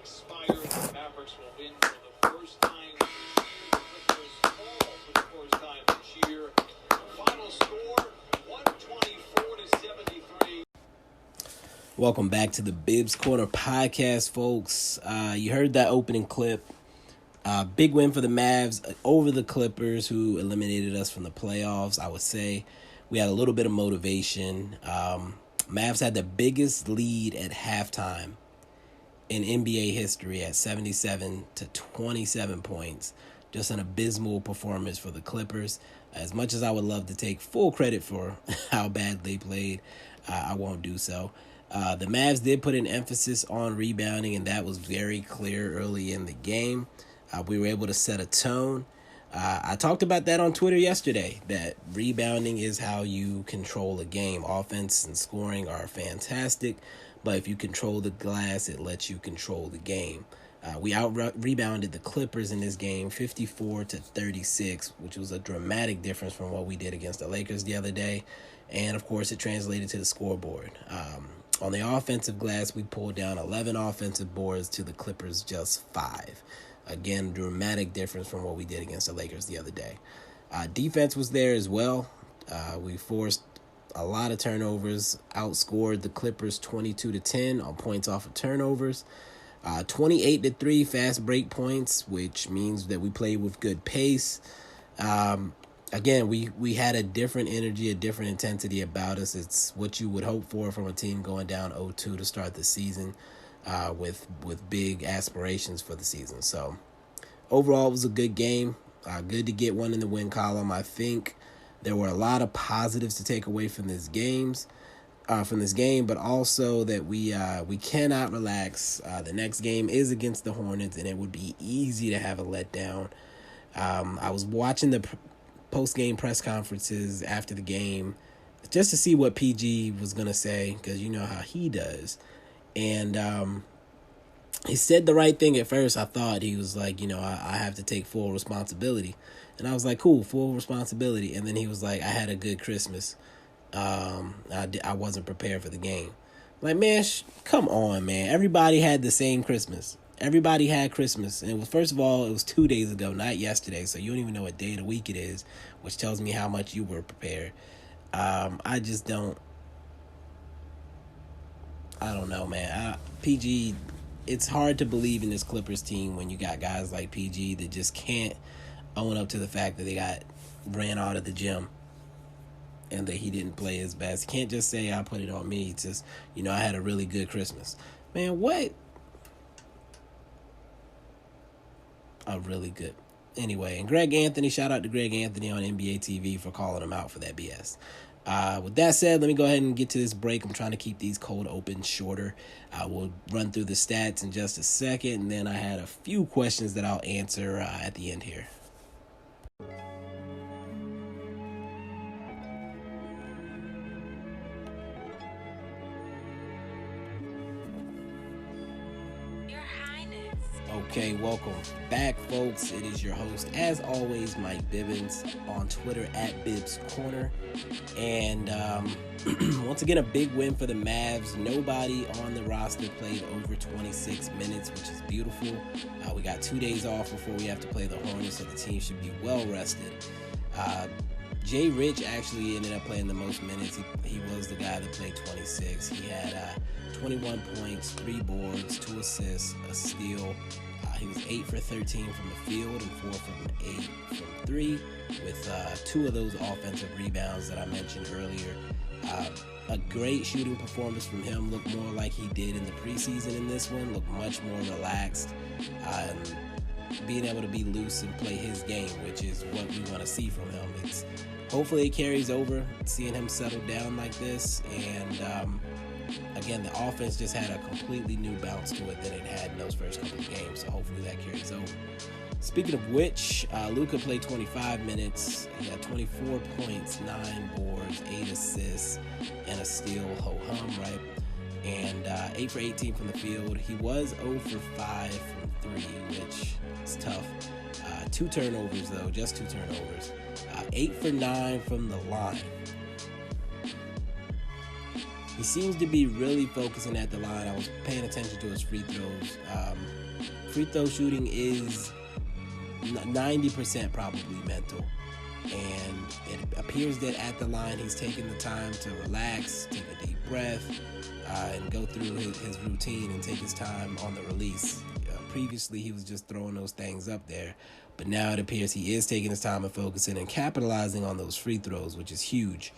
Mavericks will win for the first time. The Clippers fall for the first time this year. Final score 124-73. Welcome back to the Bibbs Corner podcast, folks. You heard that opening clip. Big win for the Mavs over the Clippers, who eliminated us from the playoffs. I would say we had a little bit of motivation. Mavs had the biggest lead at halftime in NBA history at 77-27 points. Just an abysmal performance for the Clippers. As much as I would love to take full credit for how bad they played, I won't do so. The Mavs did put an emphasis on rebounding, and that was very clear early in the game. We were able to set a tone. I talked about that on Twitter yesterday, that rebounding is how you control a game. Offense and scoring are fantastic, but if you control the glass, it lets you control the game. We out-rebounded the Clippers in this game 54-36, which was a dramatic difference from what we did against the Lakers the other day. And, of course, it translated to the scoreboard. On the offensive glass, we pulled down 11 offensive boards to the Clippers just 5. Again, dramatic difference from what we did against the Lakers the other day. Defense was there as well. We forced a lot of turnovers, outscored the Clippers 22-10 on points off of turnovers. 28-3 fast break points, which means that we played with good pace. Again, we had a different energy, a different intensity about us. It's what you would hope for from a team going down 0-2 to start the season, with big aspirations for the season. So overall, it was a good game. Good to get one in the win column. I think there were a lot of positives to take away from this game, but also that we cannot relax. The next game is against the Hornets, and it would be easy to have a letdown. I was watching the post-game press conferences after the game just to see what PG was going to say, because you know how he does. And he said the right thing at first. I thought he was like, I have to take full responsibility. And I was like, cool, full responsibility. And then he was like, I had a good Christmas. I wasn't prepared for the game. Like, man, come on, man. Everybody had the same Christmas. Everybody had Christmas. And it was, first of all, it was 2 days ago, not yesterday. So you don't even know what day of the week it is, which tells me how much you were prepared. I don't know, man. PG, it's hard to believe in this Clippers team when you got guys like PG that just can't own up to the fact that they got ran out of the gym and that he didn't play his best. He can't just say, I put it on me. It's just, I had a really good Christmas. Man, what? Really good. Anyway, and Greg Anthony, shout out to Greg Anthony on NBA TV for calling him out for that BS. With that said, let me go ahead and get to this break. I'm trying to keep these cold opens shorter. We'll run through the stats in just a second, and then I had a few questions that I'll answer at the end here. Okay, welcome back, folks. It is your host, as always, Mike Bibbins, on Twitter at Bibbs Corner. And once again, a big win for the Mavs. Nobody on the roster played over 26 minutes, which is beautiful. We got 2 days off before we have to play the Hornets, so the team should be well rested. Jay Rich actually ended up playing the most minutes. He was the guy that played 26. He had 21 points, 3 boards, 2 assists, a steal. He was 8 for 13 from the field and 4 from 8 from 3, with 2 of those offensive rebounds that I mentioned earlier. A great shooting performance from him. Looked more like he did in the preseason in this one. Looked much more relaxed. Being able to be loose and play his game, which is what we want to see from him. Hopefully it carries over, seeing him settle down like this. And again, the offense just had a completely new bounce to it than it had in those first couple of games. So hopefully that carries over. Speaking of which, Luka played 25 minutes. He had 24 points, 9 boards, 8 assists, and a steal. Ho-hum, right? And 8 for 18 from the field. He was 0 for 5 from 3, which is tough. 2 turnovers, though, just 2 turnovers. 8 for 9 from the line. He seems to be really focusing at the line. I was paying attention to his free throws. Free throw shooting is 90% probably mental. And it appears that at the line he's taking the time to relax, take a deep breath, and go through his routine and take his time on the release. Previously, he was just throwing those things up there. But now it appears he is taking his time and focusing and capitalizing on those free throws, which is huge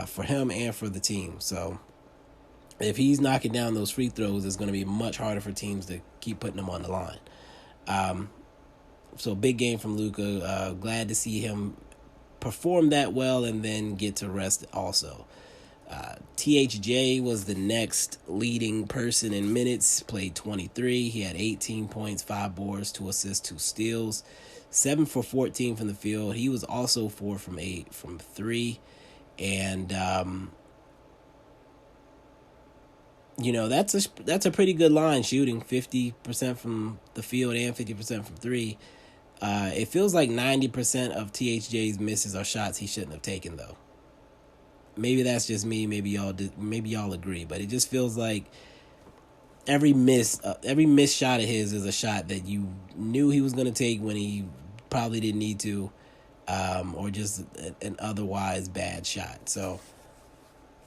for him and for the team. So if he's knocking down those free throws, it's going to be much harder for teams to keep putting them on the line. So big game from Luka. Glad to see him perform that well and then get to rest also. THJ was the next leading person in minutes, played 23. He had 18 points, 5 boards, 2 assists, 2 steals, 7 for 14 from the field. He was also 4 from 8 from 3. And, that's a pretty good line shooting, 50% from the field and 50% from 3. It feels like 90% of THJ's misses are shots he shouldn't have taken, though. Maybe that's just me. Maybe y'all agree, but it just feels like every missed shot of his is a shot that you knew he was going to take when he probably didn't need to, or just an otherwise bad shot. So,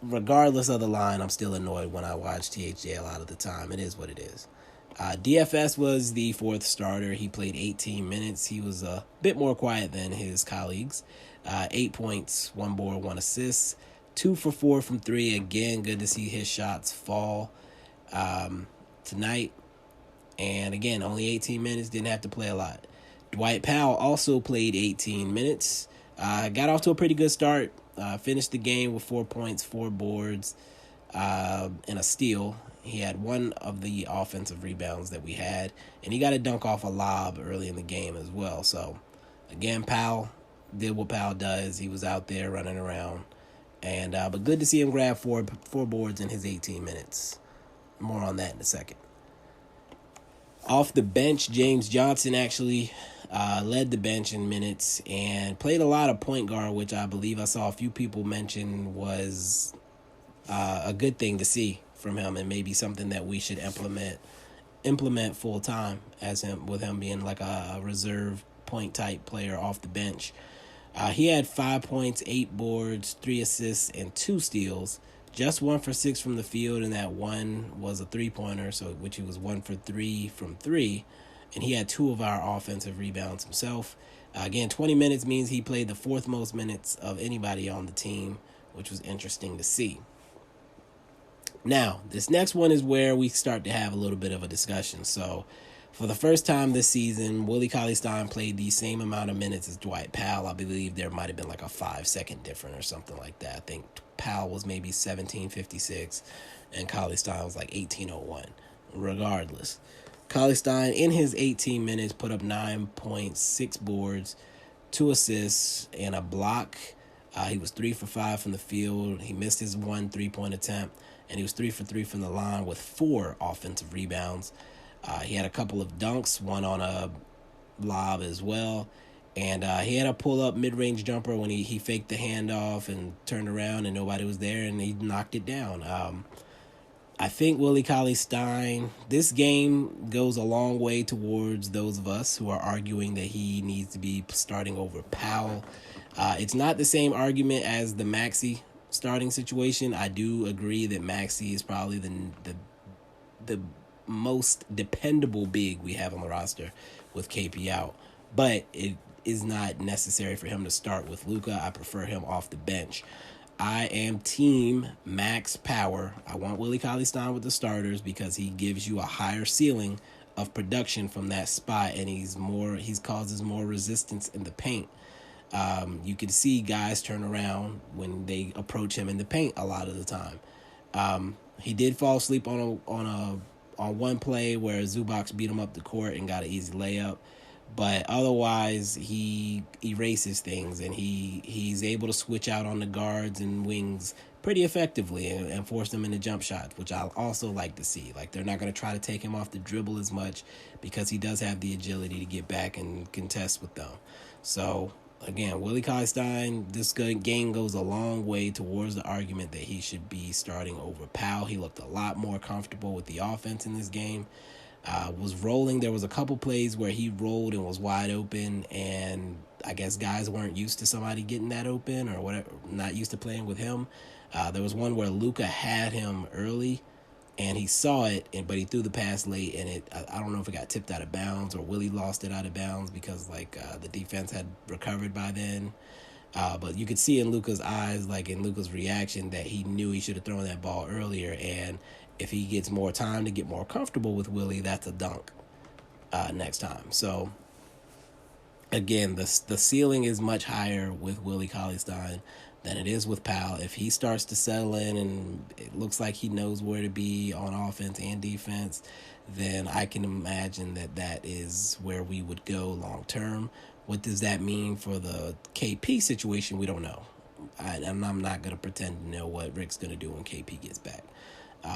regardless of the line, I'm still annoyed when I watch THJ a lot of the time. It is what it is. DFS was the 4th starter. He played 18 minutes. He was a bit more quiet than his colleagues. 8 points, 1 board, 1 assist. 2 for 4 from 3. Again, good to see his shots fall tonight. And again, only 18 minutes. Didn't have to play a lot. Dwight Powell also played 18 minutes. Got off to a pretty good start. Finished the game with 4 points, 4 boards, and a steal. He had one of the offensive rebounds that we had. And he got a dunk off a lob early in the game as well. So, again, Powell did what Powell does. He was out there running around. And but good to see him grab four boards in his 18 minutes. More on that in a second. Off the bench, James Johnson actually led the bench in minutes and played a lot of point guard, which I believe I saw a few people mention was a good thing to see from him, and maybe something that we should implement full time with him being like a reserve point type player off the bench. He had 5 points, 8 boards, 3 assists, and 2 steals. Just 1 for 6 from the field, and that one was a 3-pointer, which he was 1 for 3 from 3. And he had 2 of our offensive rebounds himself. Again, 20 minutes means he played the 4th most minutes of anybody on the team, which was interesting to see. Now, this next one is where we start to have a little bit of a discussion. So, for the first time this season, Willie Cauley-Stein played the same amount of minutes as Dwight Powell. I believe there might have been like a 5-second difference or something like that. I think Powell was maybe 17:56 and Cauley-Stein was like 18:01. Regardless, Cauley-Stein in his 18 minutes put up 9 points, 6 boards, 2 assists, and a block. He was 3 for 5 from the field. He missed his 1 3-point attempt, and he was 3 for 3 from the line with 4 offensive rebounds. He had a couple of dunks, one on a lob as well. And he had a pull-up mid-range jumper when he faked the handoff and turned around and nobody was there, and he knocked it down. I think Willie Cauley-Stein, this game goes a long way towards those of us who are arguing that he needs to be starting over Powell. It's not the same argument as the Maxey starting situation. I do agree that Maxey is probably the most dependable big we have on the roster with KP out, but it is not necessary for him to start with Luka. I prefer him off the bench. I am team max power. I want Willie Cauley-Stein with the starters because he gives you a higher ceiling of production from that spot, and he causes more resistance in the paint. You can see guys turn around when they approach him in the paint a lot of the time. He did fall asleep on one play where Zubac beat him up the court and got an easy layup. But otherwise, he erases things, and he's able to switch out on the guards and wings pretty effectively and force them into jump shots, which I also like to see. Like, they're not going to try to take him off the dribble as much because he does have the agility to get back and contest with them. So Again, Willie Cauley-Stein, this game goes a long way towards the argument that he should be starting over Powell. He looked a lot more comfortable with the offense in this game. Was rolling. There was a couple plays where he rolled and was wide open, and I guess guys weren't used to somebody getting that open or whatever, not used to playing with him. There was one where Luka had him early, and he saw it, but he threw the pass late, and I don't know if it got tipped out of bounds or Willie lost it out of bounds because the defense had recovered by then. But you could see in Luka's eyes, in Luka's reaction, that he knew he should have thrown that ball earlier, and if he gets more time to get more comfortable with Willie, that's a dunk next time. So, again, the ceiling is much higher with Willie Cauley-Stein than it is with Powell. If he starts to settle in and it looks like he knows where to be on offense and defense, then I can imagine that is where we would go long term. What does that mean for the KP situation? We don't know. I'm not going to pretend to know what Rick's going to do when KP gets back.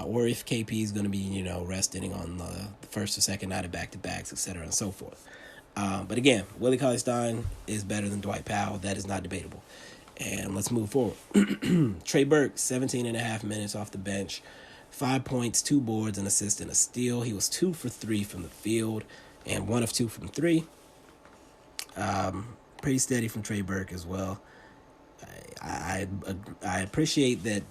Or if KP is going to be, resting on the first or second night of back-to-backs, et cetera, and so forth. But again, Willie Cauley-Stein is better than Dwight Powell. That is not debatable. And let's move forward. Trey Burke, 17 and a half minutes off the bench, 5 points, 2 boards, an assist, and a steal. He was 2 for 3 from the field and 1 of 2 from 3. Pretty steady from Trey Burke as well. I appreciate that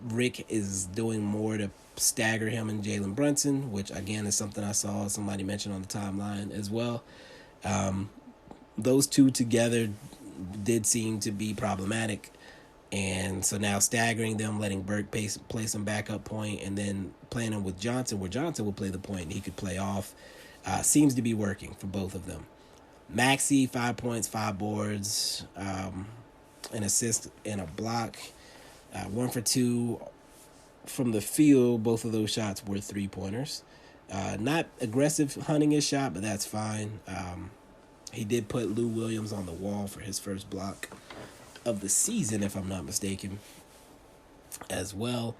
Rick is doing more to stagger him and Jalen Brunson, which again is something I saw somebody mention on the timeline as well. Those two together did seem to be problematic, and so now staggering them, letting Burke play some backup point, and then playing him with Johnson, where Johnson will play the point and he could play off, seems to be working for both of them. Maxey, 5 points, 5 boards, an assist and a block. 1 for 2 from the field. Both of those shots were 3-pointers. Not aggressive hunting his shot, but that's fine. He did put Lou Williams on the wall for his first block of the season, if I'm not mistaken, as well.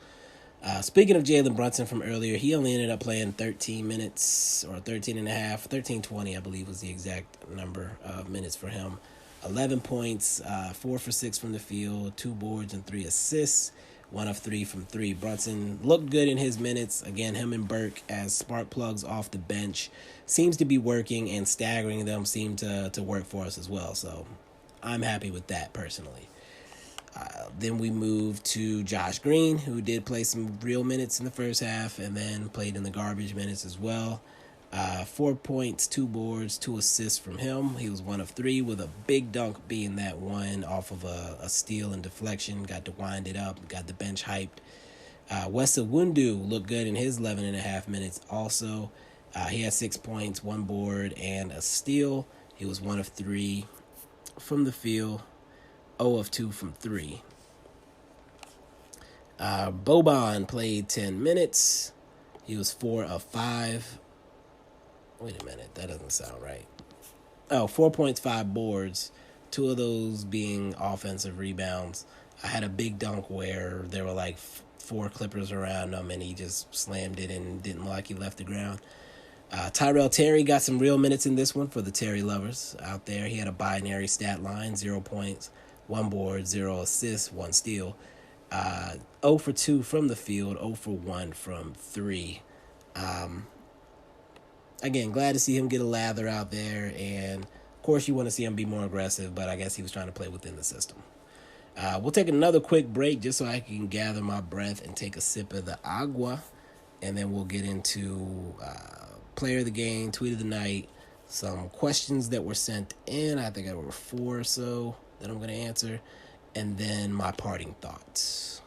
Speaking of Jalen Brunson from earlier, he only ended up playing 13 minutes or 13 and a half, 13:20, I believe was the exact number of minutes for him. 11 points, 4 for 6 from the field, 2 boards and 3 assists, 1 of 3 from 3. Brunson looked good in his minutes. Again, him and Burke as spark plugs off the bench seems to be working, and staggering them seemed to work for us as well. So I'm happy with that personally. Then we move to Josh Green, who did play some real minutes in the first half and then played in the garbage minutes as well. 4 points, 2 boards, 2 assists from him. He was 1 of 3 with a big dunk being that one off of a steal and deflection. Got to wind it up, got the bench hyped. Wes Iwundu looked good in his 11 and a half minutes also. He had 6 points, 1 board, and a steal. He was 1 of 3 from the field, 0 of 2 from 3. Boban played 10 minutes. He was 4 of 5. Wait a minute, that doesn't sound right. 4 points, 5 boards, 2 of those being offensive rebounds. I had a big dunk where there were 4 Clippers around him, and he just slammed it and didn't look like he left the ground. Tyrell Terry got some real minutes in this one for the Terry lovers out there. He had a binary stat line, 0 points, 1 board, 0 assists, 1 steal. 0 for 2 from the field, 0 for 1 from 3. Again, glad to see him get a lather out there, and of course you want to see him be more aggressive, but I guess he was trying to play within the system. We'll take another quick break just so I can gather my breath and take a sip of the agua, and then we'll get into player of the game, tweet of the night, some questions that were sent in. I think there were 4 or so that I'm going to answer, and then my parting thoughts.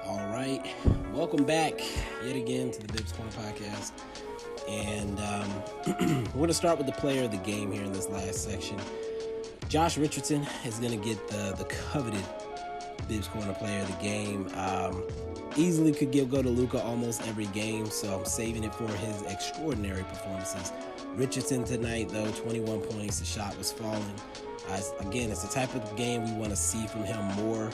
All right, welcome back yet again to the Bibs Corner Podcast. And we're going to start with the player of the game here in this last section. Josh Richardson is going to get the coveted Bibbs Corner Player of the Game. Easily could go to Luka almost every game, so I'm saving it for his extraordinary performances. Richardson tonight, though, 21 points. The shot was falling. Again, it's the type of game we want to see from him more.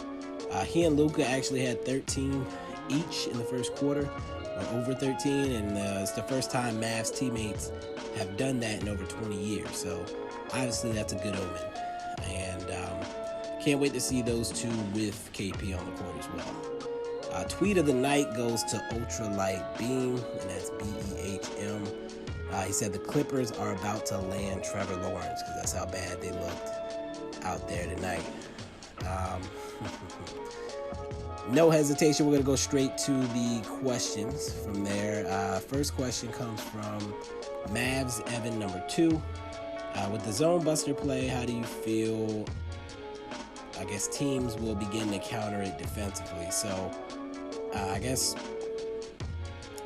He and Luka actually had 13 each in the first quarter, or over 13, and it's the first time Mavs teammates have done that in over 20 years. So obviously that's a good omen, and can't wait to see those two with KP on the court as well. Tweet of the night goes to Ultralight Beam, and that's BEHM. He said the Clippers are about to land Trevor Lawrence, because that's how bad they looked out there tonight. No hesitation, we're going to go straight to the questions from there. First question comes from Mavs Evan number 2. With the zone buster play, how do you feel, I guess, teams will begin to counter it defensively? So I guess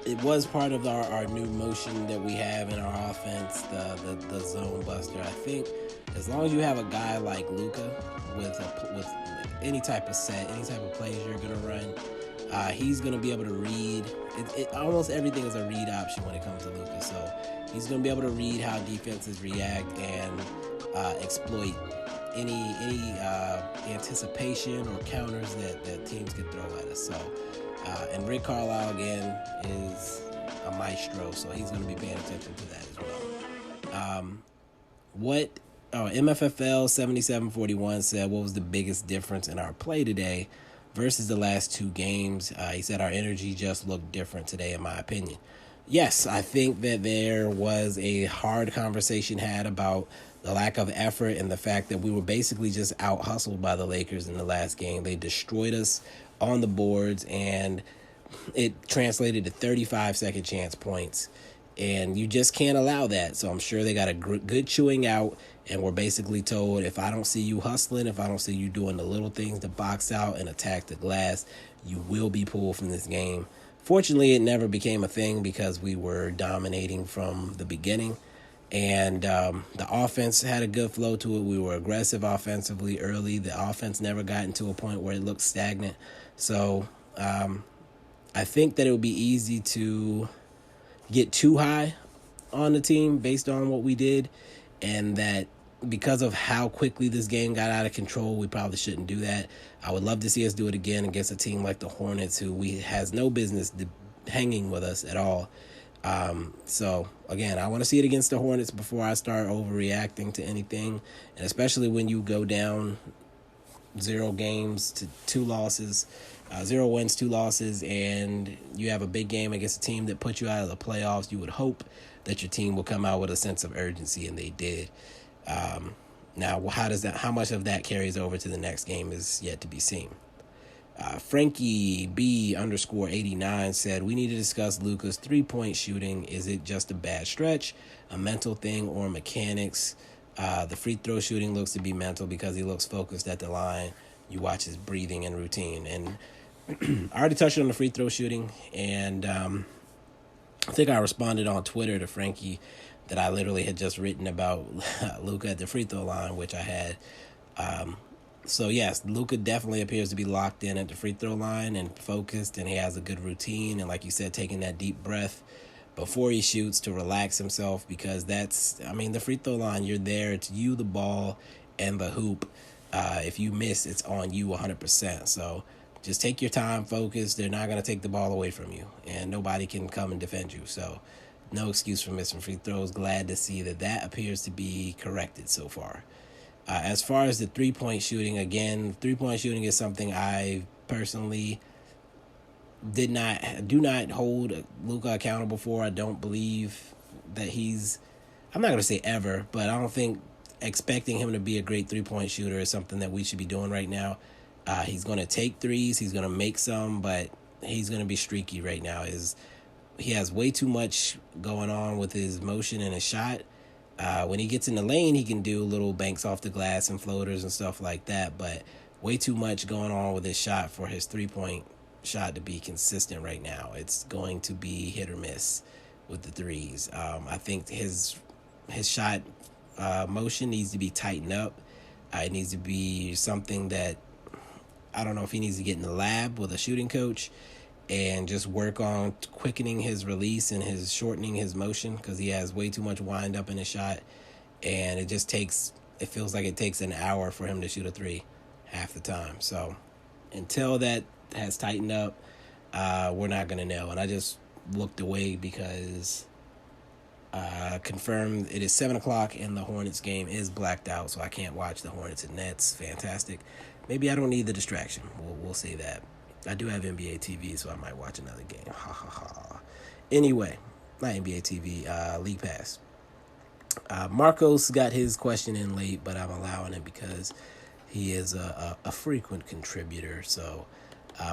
it was part of our new motion that we have in our offense, the zone buster. I think as long as you have a guy like Luka with any type of set, any type of plays you're going to run, he's going to be able to read. Almost everything is a read option when it comes to Luka. So he's going to be able to read how defenses react and exploit any anticipation or counters that teams can throw at us. So, and Rick Carlisle, again, is a maestro, so he's going to be paying attention to that as well. MFFL 7741 said, what was the biggest difference in our play today versus the last 2 games? He said our energy just looked different today, in my opinion. Yes, I think that there was a hard conversation had about the lack of effort and the fact that we were basically just out-hustled by the Lakers in the last game. They destroyed us on the boards, and it translated to 35 second chance points. And you just can't allow that. So I'm sure they got a good chewing out, and we're basically told, if I don't see you hustling, if I don't see you doing the little things to box out and attack the glass, you will be pulled from this game. Fortunately, it never became a thing because we were dominating from the beginning. And the offense had a good flow to it. We were aggressive offensively early. The offense never got into a point where it looked stagnant. So I think that it would be easy to get too high on the team based on what we did, and that because of how quickly this game got out of control, we probably shouldn't do that. I would love to see us do it again against a team like the Hornets, who has no business hanging with us at all. So again, I want to see it against the Hornets before I start overreacting to anything, and especially when you go down 0 games to 2 losses, 0 wins, 2 losses, and you have a big game against a team that put you out of the playoffs. You would hope that your team will come out with a sense of urgency, and they did. Now, how much of that carries over to the next game is yet to be seen. Frankie B_89 said, we need to discuss Luka's 3-point shooting. Is it just a bad stretch, a mental thing, or mechanics? The free throw shooting looks to be mental because he looks focused at the line. You watch his breathing and routine. And I already touched on the free throw shooting, and I think I responded on Twitter to Frankie that I literally had just written about Luka at the free throw line, which I had. So yes, Luka definitely appears to be locked in at the free throw line and focused, and he has a good routine. And like you said, taking that deep breath before he shoots to relax himself, because the free throw line, you're there. It's you, the ball, and the hoop. If you miss, it's on you 100%. So just take your time, focus. They're not going to take the ball away from you, and nobody can come and defend you. So no excuse for missing free throws. Glad to see that appears to be corrected so far. As far as the 3-point shooting, again, 3-point shooting is something I personally do not hold Luka accountable for. I don't believe that I'm not going to say ever, but I don't think expecting him to be a great 3-point shooter is something that we should be doing right now. He's going to take threes. He's going to make some, but he's going to be streaky right now. He has way too much going on with his motion and his shot. When he gets in the lane, he can do little banks off the glass and floaters and stuff like that, but way too much going on with his shot for his 3-point shot to be consistent right now. It's going to be hit or miss with the threes. I think his shot motion needs to be tightened up. It needs to be something that I don't know if he needs to get in the lab with a shooting coach and just work on quickening his release and his shortening his motion, because he has way too much wind up in his shot, and it feels like it takes an hour for him to shoot a three half the time. So until that has tightened up, we're not going to know. And I just looked away because confirmed it is 7 o'clock and the Hornets game is blacked out, so I can't watch the Hornets and Nets. Fantastic. Maybe I don't need the distraction. We'll say that. I do have NBA TV, so I might watch another game. Ha ha ha. Anyway, not NBA TV, League Pass. Marcos got his question in late, but I'm allowing it because he is a frequent contributor. So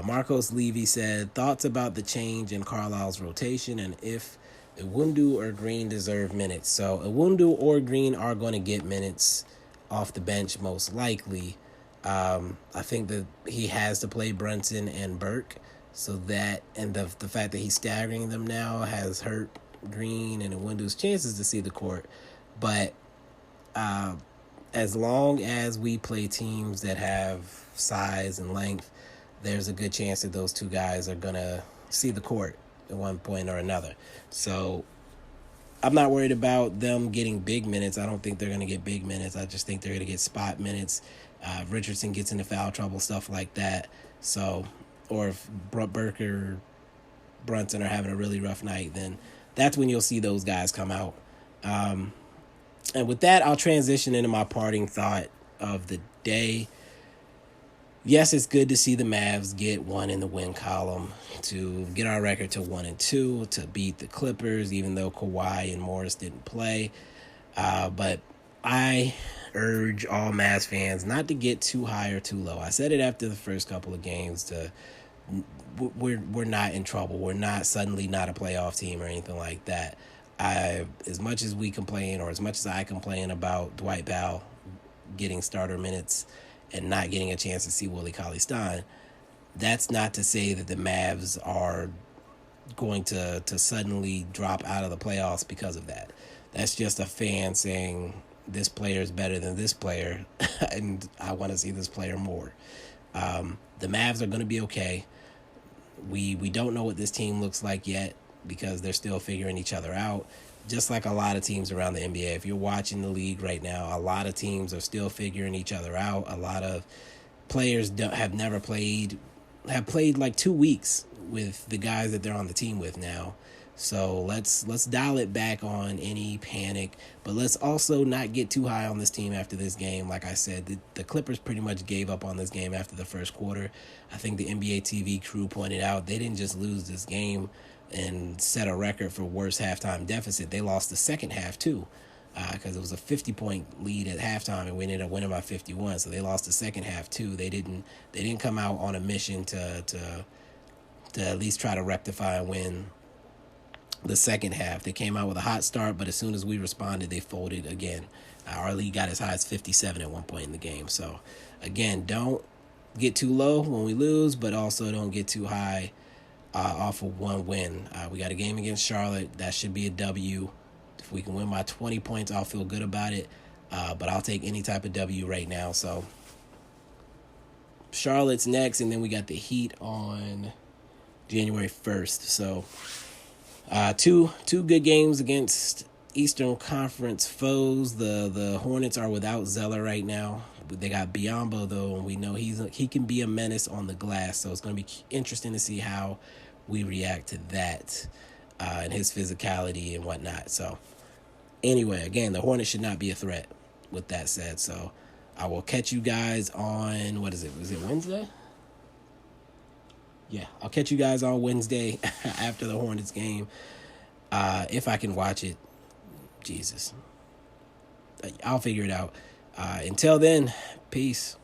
Marcos Levy said, thoughts about the change in Carlisle's rotation and if Iwundu or Green deserve minutes. So Iwundu or Green are going to get minutes off the bench most likely. I think that he has to play Brunson and Burke, so that, and the fact that he's staggering them now has hurt Green and Iwundu's chances to see the court. But as long as we play teams that have size and length, there's a good chance that those two guys are going to see the court at one point or another. So I'm not worried about them getting big minutes. I don't think they're going to get big minutes. I just think they're going to get spot minutes. Richardson gets into foul trouble, stuff like that. So, or if Burke or Brunson are having a really rough night, then that's when you'll see those guys come out. And with that, I'll transition into my parting thought of the day. Yes, it's good to see the Mavs get one in the win column, to get our record to 1-2, to beat the Clippers, even though Kawhi and Morris didn't play. But I urge all Mavs fans not to get too high or too low. I said it after the first couple of games. We're not in trouble. We're not suddenly not a playoff team or anything like that. As much as we complain, or as much as I complain about Dwight Powell getting starter minutes and not getting a chance to see Willie Cauley-Stein, that's not to say that the Mavs are going to suddenly drop out of the playoffs because of that. That's just a fan saying this player is better than this player, and I want to see this player more. The Mavs are going to be okay. We don't know what this team looks like yet because they're still figuring each other out, just like a lot of teams around the NBA. If you're watching the league right now, a lot of teams are still figuring each other out. A lot of players have played like 2 weeks with the guys that they're on the team with now. So let's dial it back on any panic, but let's also not get too high on this team after this game. Like I said, the Clippers pretty much gave up on this game after the first quarter. I think the NBA TV crew pointed out they didn't just lose this game and set a record for worst halftime deficit. They lost the second half too, because it was a 50-point lead at halftime and we ended up winning by 51. So they lost the second half too. They didn't come out on a mission to at least try to rectify and win the second half. They came out with a hot start, but as soon as we responded, they folded again. Our lead got as high as 57 at one point in the game. So again, don't get too low when we lose, but also don't get too high off of one win. We got a game against Charlotte. That should be a W. If we can win by 20 points, I'll feel good about it. But I'll take any type of W right now. So Charlotte's next, and then we got the Heat on January 1st. So two good games against Eastern Conference foes. The Hornets are without Zeller right now. They got Biyombo though, and we know he can be a menace on the glass. So it's going to be interesting to see how we react to that and his physicality and whatnot. So anyway, again, the Hornets should not be a threat. With that said, so I will catch you guys on, what is it? Is it Wednesday? Yeah, I'll catch you guys on Wednesday after the Hornets game. If I can watch it. Jesus. I'll figure it out. Until then, peace.